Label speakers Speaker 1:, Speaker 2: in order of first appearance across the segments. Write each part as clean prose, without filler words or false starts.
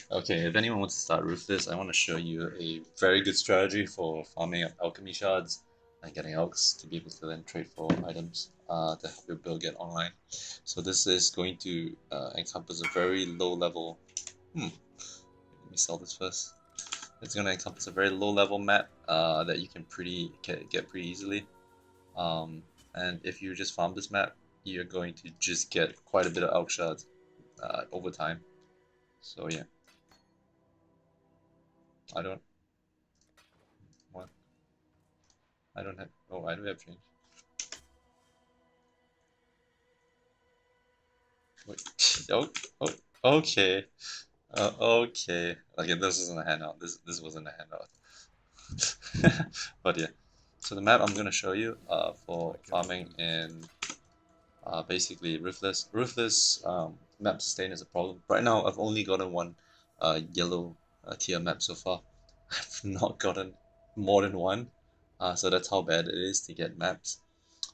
Speaker 1: Okay, if anyone wants to start Ruthless, I want to show you a very good strategy for farming up alchemy shards and getting elks to be able to then trade for items to help your build get online. So this is going to encompass a very low level. Let me sell this first. It's going to encompass a very low level map that you can get pretty easily. And if you just farm this map, you're going to just get quite a bit of elk shards over time. So yeah, I don't want. I don't have. Oh, I do have change. Wait. Oh, oh, okay. Okay. Okay, this isn't a handout. This wasn't a handout. But yeah. So the map I'm gonna show you for farming in basically Ruthless. Ruthless map sustain is a problem. Right now I've only gotten one yellow tier map so far. I've not gotten more than one. So that's how bad it is to get maps.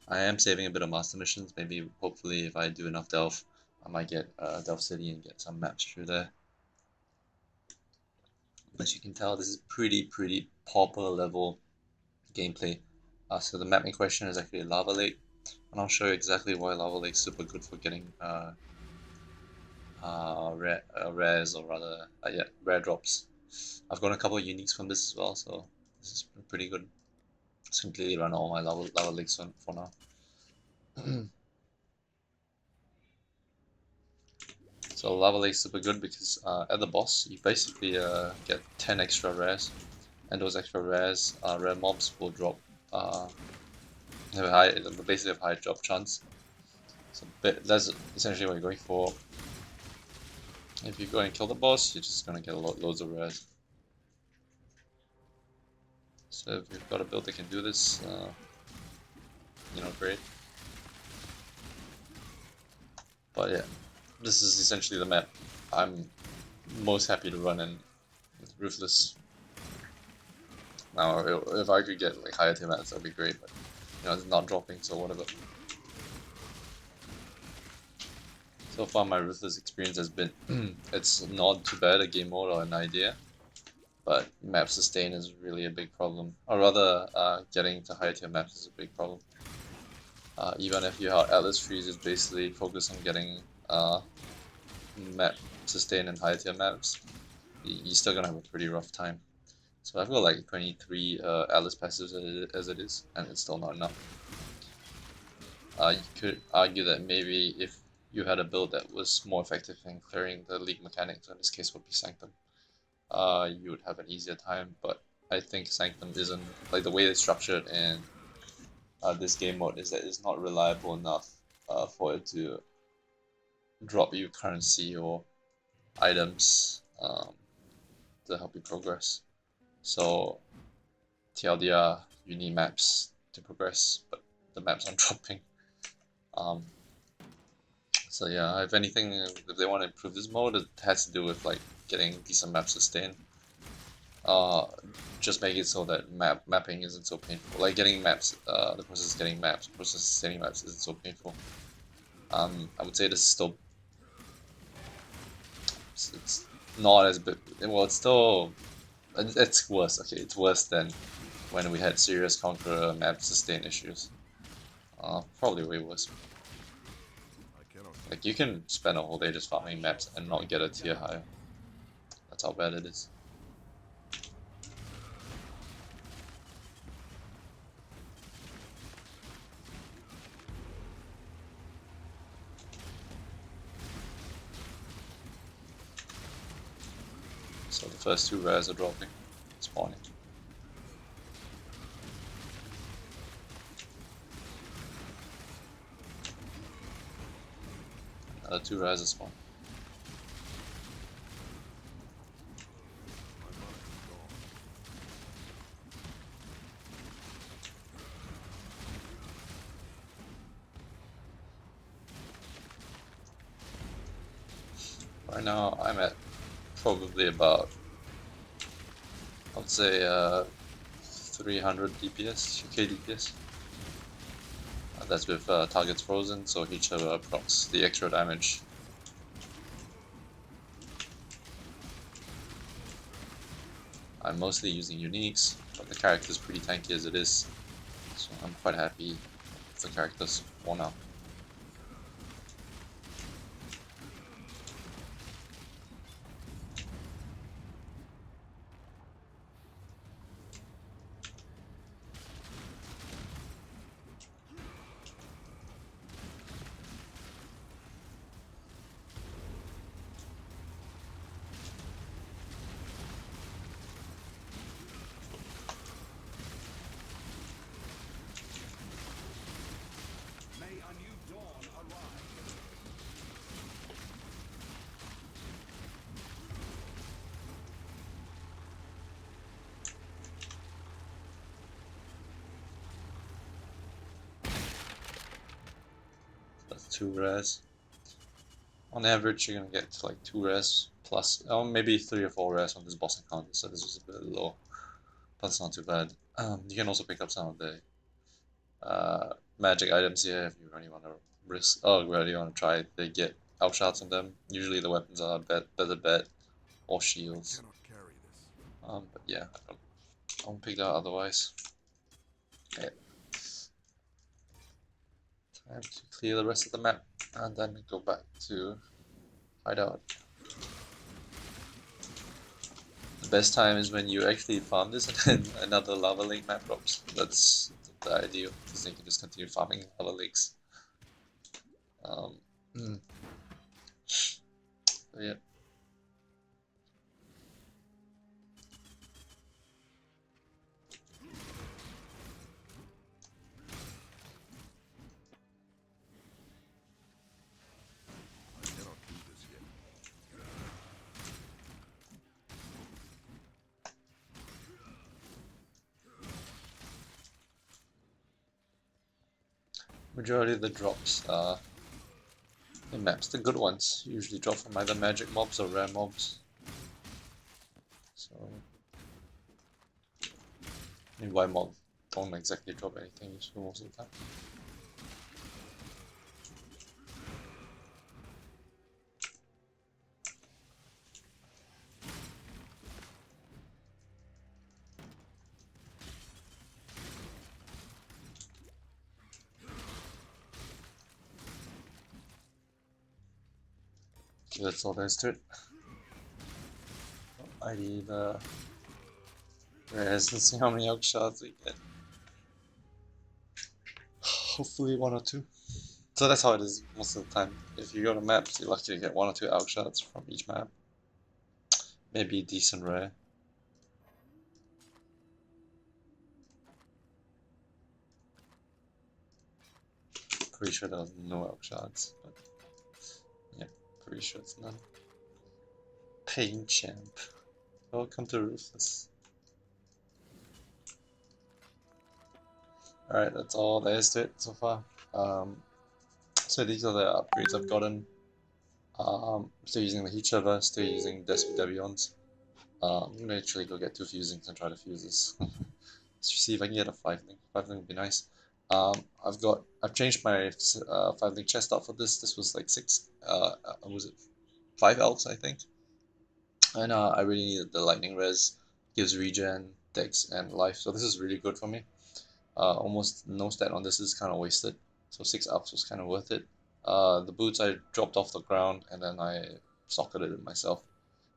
Speaker 1: I am saving a bit of master missions. Maybe, hopefully, if I do enough Delph, I might get Delph City and get some maps through there. As you can tell, this is pretty pauper level gameplay. So the map in question is actually Lava Lake, and I'll show you exactly why Lava Lake is super good for getting rares, or rather, yeah, rare drops. I've got a couple of uniques from this as well, so this is pretty good. Just completely run all my Lava Lakes for now. So Lava Lake's super good because at the boss you basically get 10 extra rares, and those extra rares, rare mobs will drop, have a basically have high drop chance. So that's essentially what you're going for. If you go and kill the boss, you're just gonna get loads of rares. So if you've got a build that can do this, great. But yeah, this is essentially the map I'm most happy to run in with Ruthless. Now, if I could get like higher tier maps, that'd be great. But it's not dropping, so whatever. So far, my Ruthless experience has been it's not too bad a game mode or an idea, but map sustain is really a big problem. Or rather, getting to higher tier maps is a big problem. Even if your Atlas Freeze is basically focused on getting map sustain in higher tier maps, you're still gonna have a pretty rough time. So I've got like 23 Atlas passives as it is, and it's still not enough. You could argue that maybe if you had a build that was more effective in clearing the league mechanics, in this case would be Sanctum, you would have an easier time. But I think Sanctum isn't, like, the way it's structured in this game mode is that it's not reliable enough for it to drop you currency or items to help you progress. So TLDR, you need maps to progress, but the maps aren't dropping. So yeah, if anything, if they want to improve this mode, it has to do with like getting decent map sustain. Just make it so that mapping isn't so painful. Like getting maps, the process of getting maps, the process of sustaining maps isn't so painful. I would say this is still, it's not as big. Well, it's still, it's worse. Okay, it's worse than when we had serious Conqueror map sustain issues. Probably way worse. Like, you can spend a whole day just farming maps and not get a tier higher. That's how bad it is. So the first two rares are dropping, spawning. Another two rares are spawning. Right now I'm at probably about, I would say 300 DPS, 2k DPS. That's with targets frozen, so each procs the extra damage. I'm mostly using uniques, but the character's pretty tanky as it is, so I'm quite happy if the character's worn out. That's 2 rares. On average, you're gonna get to like 2 rares plus, oh, maybe 3 or 4 rares on this boss encounter, so this was a bit low, but it's not too bad. You can also pick up some of the magic items here if you really want to risk. Oh, really want to try it. They get out shots on them. Usually the weapons are better bet or shields. But yeah, I won't pick that otherwise. Okay. Time to clear the rest of the map and then go back to hideout. The best time is when you actually farm this and then another lava lake map drops. That's the ideal, because you can just continue farming lava lakes. So yeah. Majority of the drops in maps, the good ones, usually drop from either magic mobs or rare mobs. So, I mean, white mobs don't exactly drop anything useful most of the time. Okay, that's all there is to it. ID the rares and see how many elk shards we get. Hopefully 1 or 2. So that's how it is most of the time. If you go to maps, you're lucky to get 1 or 2 elk shards from each map. Maybe a decent rare. Pretty sure there was no elk shards, but yeah, pretty sure it's none. Pain Champ. Welcome to Ruthless. Alright, that's all there is to it so far. So these are the upgrades I've gotten. Still using the heat shiver, still using Desperate Debions. I'm gonna actually go get 2 fusings and try to fuse this. See if I can get a 5-link. 5-link would be nice. I've changed my 5-link chest out for this. This was like 6, was it 5 elves, I think? And I really needed the lightning res, gives regen, dex, and life, so this is really good for me. Almost no stat on this is kind of wasted, so 6 ups was kind of worth it. The boots I dropped off the ground and then I socketed it myself.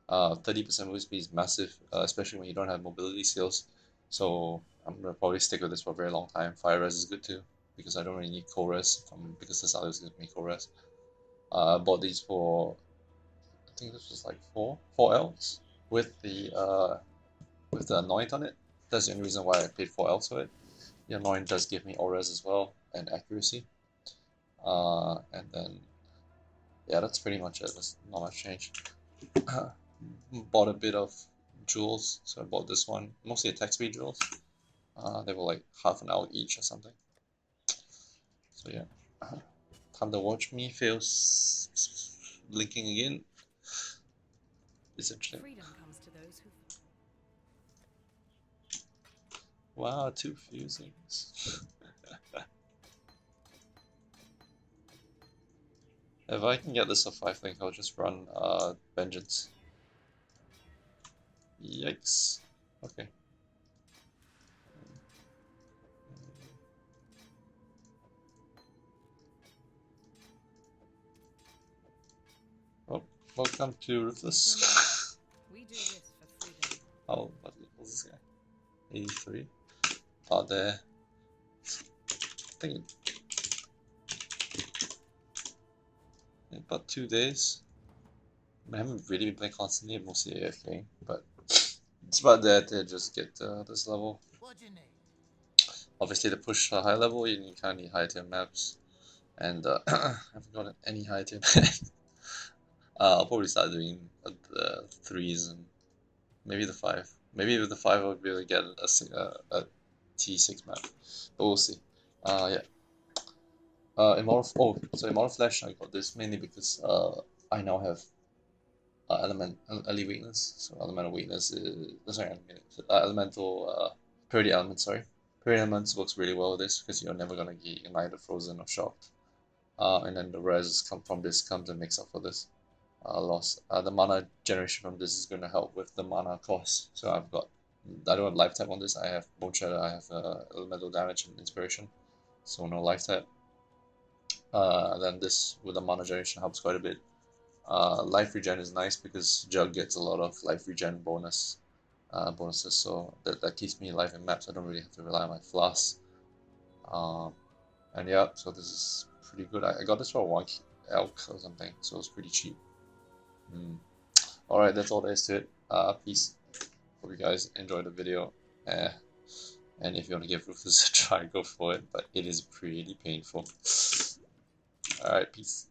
Speaker 1: 30% move speed is massive, especially when you don't have mobility skills. So I'm gonna probably stick with this for a very long time. Fire res is good too, because I don't really need cold res because this others gives me cold res. I bought these for, I think this was like four elves with the anoint on it. That's the only reason why I paid 4 elves for it. The anoint does give me res as well and accuracy. And then yeah, that's pretty much it. There's not much change. Bought a bit of jewels, so I bought this one, mostly attack speed jewels. They were like half an hour each or something. So yeah, time to watch me fail linking again. Essentially.
Speaker 2: Freedom comes to those who...
Speaker 1: Wow, 2 fusings. If I can get this a 5-link, I'll just run Vengeance. Yikes. Okay. Oh, welcome to Ruthless.
Speaker 2: We do this for freedom.
Speaker 1: Oh, what's this guy? 83. Oh, there. I think in about 2 days. I haven't really been playing constantly, mostly AFK, but it's about there to just get this level. Obviously, to push a high level, you kind of need high tier maps, and I haven't gotten any high tier maps. I'll probably start doing the threes and maybe the five. Maybe with the five, I would be able to get a T6 map, but we'll see. Yeah. Immortal Flesh, I got this mainly because I now have early weakness. So elemental weakness is sorry, elemental purity element. Sorry, purity elements works really well with this because you're never gonna get ignited, frozen, or shocked. And then the res come from this comes and makes up for this loss. The mana generation from this is gonna help with the mana cost. So I don't have life tap on this. I have bone shatter. I have elemental damage and inspiration. So no life tap. Then this with the mana generation helps quite a bit. Life regen is nice because Jug gets a lot of life regen bonuses, so that keeps me alive in maps. I don't really have to rely on my flask. And yeah, so this is pretty good. I got this for 1 elk or something, so it's pretty cheap. Alright, that's all there is to it. Peace. Hope you guys enjoyed the video. And if you want to give Ruthless a try, go for it, but it is pretty painful. Alright, peace.